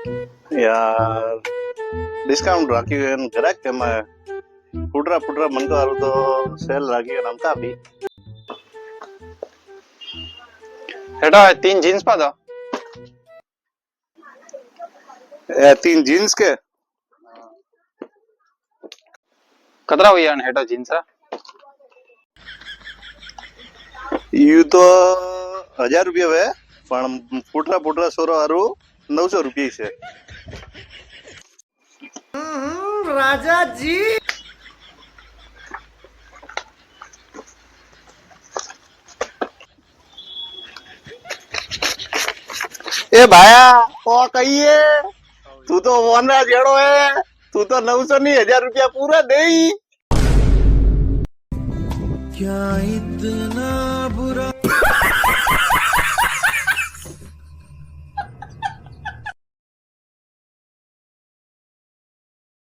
यार डिस्काउंट राखी ग्राहक के मैं फुटरा फुटरा मन को आरु तो सेल राखी नाम का भी हेठा 3 जीन्स पा दो। 3 जीन्स के कतरा हुई यान हेठा जीन्स रा यू तो 1000 रुपया वे पण फुटरा फुटरा सोरो आरु 900 रुपया से राजा जी ए भाया ओ कहिए तू तो वनरा जेड़ो है तू तो 900 नहीं 1000 रुपया पूरा दे क्या